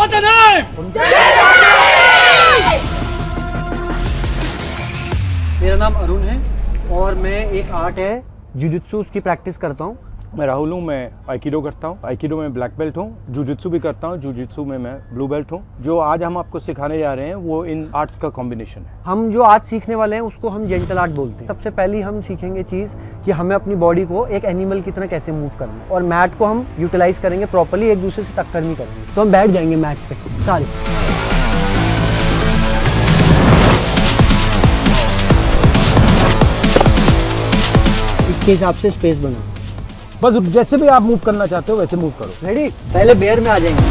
What's the name? मेरा नाम अरुण है और मैं एक आर्ट है जुजुत्सु उसकी प्रैक्टिस करता हूँ। मैं राहुल हूँ, मैं आइकिडो करता हूँ। आइकिडो में ब्लैक बेल्ट हूँ। जुजुत्सु भी करता हूँ। जुजुत्सु में मैं ब्लू बेल्ट हूँ। जो आज हम आपको सिखाने जा रहे हैं वो इन आर्ट्स का कॉम्बिनेशन है। हम जो आज सीखने वाले हैं उसको हम जेंटल आर्ट बोलते हैं। सबसे पहले हम सीखेंगे चीज़ कि हमें अपनी बॉडी को एक एनिमल की तरह कैसे मूव करना है और मैट को हम यूटिलाइज करेंगे प्रॉपर्ली, एक दूसरे से टक्कर नहीं करेंगे। तो हम बैठ जाएंगे मैट पे सारे। इसके हिसाब से स्पेस बनाओ। बस जैसे भी आप मूव करना चाहते हो वैसे मूव करो। रेडी? पहले बेयर में आ जाएंगे।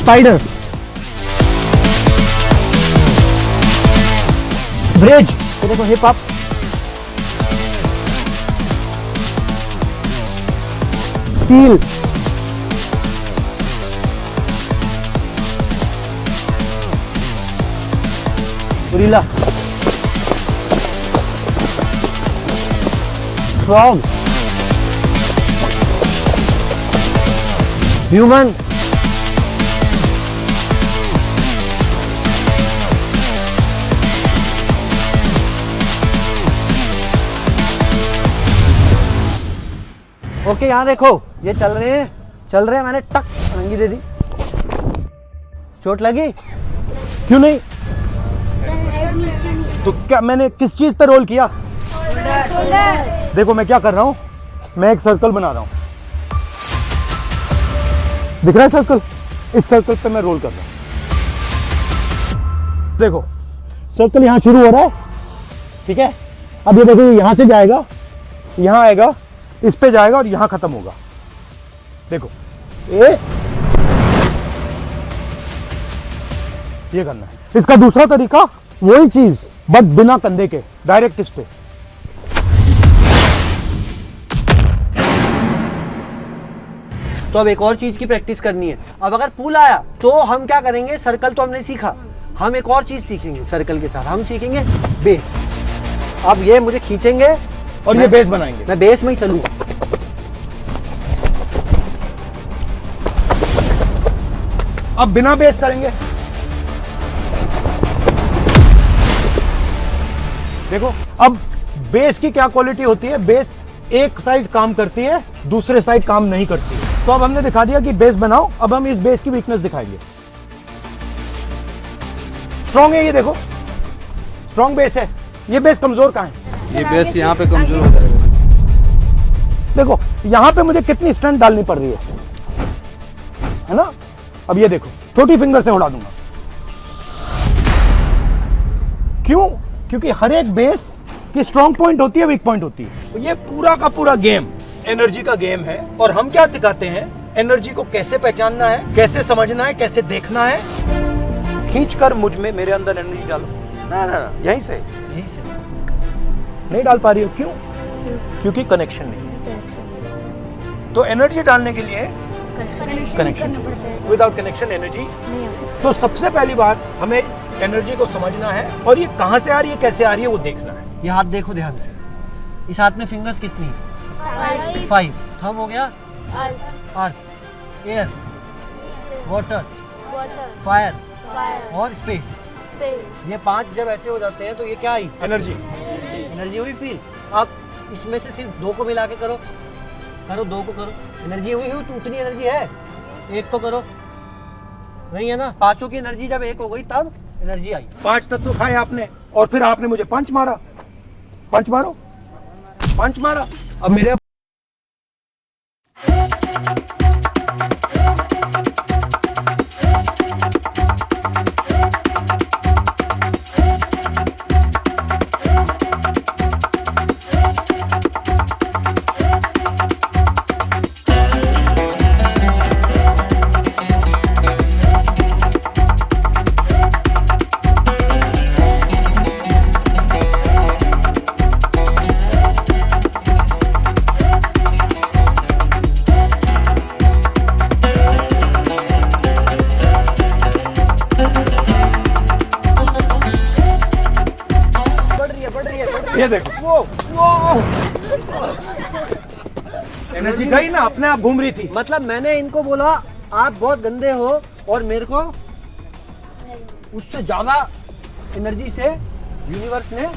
स्पाइडर, ब्रिज, तो देखो hip up, steel, gorilla, frog, human, okay यहाँ देखो ये चल रहे हैं, मैंने टक रंगी दे दी। चोट लगी? क्यों नहीं? तो क्या मैंने किस चीज पे रोल किया? देखो मैं क्या कर रहा हूँ, मैं एक सर्कल बना रहा हूँ। दिख रहा है सर्कल? इस सर्कल पे मैं रोल कर रहा हूँ। देखो सर्कल यहाँ शुरू हो रहा है, ठीक है? अब ये देखो यहाँ से जाएगा, यहाँ आएगा, इस पे जाएगा और यहाँ खत्म होगा। देखो ये करना है। इसका दूसरा तरीका वही चीज बट बिना कंधे के, डायरेक्ट इस पे। तो अब एक और चीज की प्रैक्टिस करनी है। अब अगर पुल आया तो हम क्या करेंगे, सर्कल तो हमने सीखा, हम एक और चीज सीखेंगे सर्कल के साथ, हम सीखेंगे बेस। अब ये मुझे खींचेंगे और ये बेस बनाएंगे। मैं बेस में ही चलूंगा। अब बिना बेस करेंगे। देखो अब बेस की क्या क्वालिटी होती है, बेस एक साइड काम करती है, दूसरे साइड काम नहीं करती है। तो अब हमने दिखा दिया कि बेस बनाओ। अब हम इस बेस की वीकनेस दिखाएंगे। स्ट्रॉन्ग है ये, देखो स्ट्रॉन्ग बेस है। ये बेस कमजोर कहाँ है? ये बेस यहाँ पे कमजोर हो जाएगा। देखो यहाँ पे मुझे कितनी स्ट्रेंथ डालनी पड़ रही है ना? अब ये देखो छोटी फिंगर से उड़ा दूंगा। क्यों? क्योंकि हर एक बेस की स्ट्रॉन्ग पॉइंट होती है, वीक पॉइंट होती है। तो ये पूरा का पूरा गेम एनर्जी का गेम है। और हम क्या सिखाते हैं, एनर्जी को कैसे पहचानना है, कैसे समझना है, कैसे देखना है। खींचकर मुझ में, मेरे अंदर एनर्जी डालो। ना ना ना, यहीं से नहीं डाल पा रही हो। क्यों? क्योंकि कनेक्शन नहीं है। तो एनर्जी डालने के लिए कनेक्शन, विदाउट कनेक्शन एनर्जी। तो सबसे पहली बात, हमें एनर्जी को समझना है और ये कहां से आ रही है, कैसे आ रही है, वो देखना है। ये हाथ देखो ध्यान से, इस हाथ में फिंगर्स कितनी है? 5। हम हो गया अर्थ, एयर, वाटर, फायर और स्पेस। ये 5 जब ऐसे हो जाते हैं तो ये क्या आई? एनर्जी। एनर्जी हुई फील। अब इसमें से सिर्फ 2 को मिला के करो, 2 को करो। एनर्जी हुई तो उतनी एनर्जी है। 1 तो करो, नहीं है ना? 5 की एनर्जी जब 1 हो गई तब एनर्जी आई। 5 तत्व खाए आपने और फिर आपने मुझे पंच मारा। पंच मारो, पंच मारा। अब मेरे ये देखो, वो एनर्जी गई ना, अपने आप घूम रही थी। मतलब मैंने इनको बोला आप बहुत गंदे हो और मेरे को उससे ज्यादा एनर्जी से यूनिवर्स ने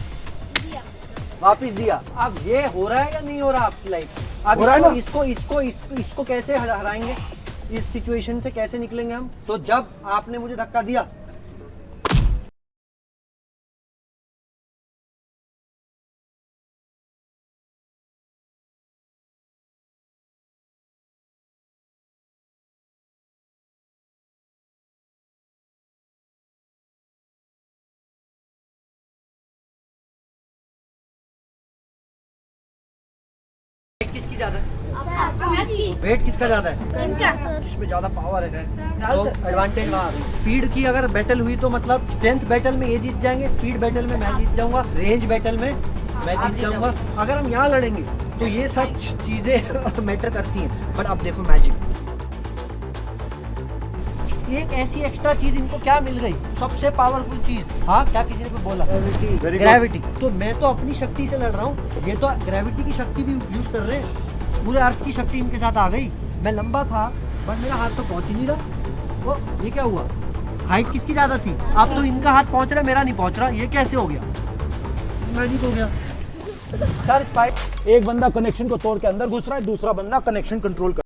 वापस दिया। अब ये हो रहा है या नहीं हो रहा आपकी लाइफ? अब हो रहा है ना? इसको कैसे हराएंगे? इस सिचुएशन से कैसे निकलेंगे हम? तो जब आपने मुझे धक्का दिया, वेट किसकी ज्यादा है? वेट किसका ज्यादा है? इसमें ज्यादा पावर है तो एडवांटेज वहाँ। स्पीड की अगर बैटल हुई तो मतलब स्ट्रेंथ बैटल में ये जीत जाएंगे, स्पीड बैटल में मैं जीत जाऊंगा, रेंज बैटल में मैं जीत जाऊंगा। अगर हम यहाँ लड़ेंगे तो ये सब चीजें मैटर करती हैं। बट अब देखो मैजिक, एक ऐसी एक्स्ट्रा चीज इनको क्या मिल गई, सबसे पावरफुल चीज। हाँ, क्या किसी ने कुछ बोला? ग्रेविटी। तो मैं तो अपनी शक्ति से लड़ रहा हूँ, ये तो ग्रेविटी की शक्ति भी यूज कर रहे हैं। पूरे अर्थ की शक्ति इनके साथ आ गई। मैं लंबा था बट मेरा हाथ तो पहुंच ही नहीं रहा। वो ये क्या हुआ? हाइट किसकी ज्यादा थी? अब तो इनका हाथ पहुंच रहा है, मेरा नहीं पहुंच रहा। ये कैसे हो गया? मैजिक हो गया सर। एक बंदा कनेक्शन को तोड़ के अंदर घुस रहा है, दूसरा बंदा कनेक्शन कंट्रोल कर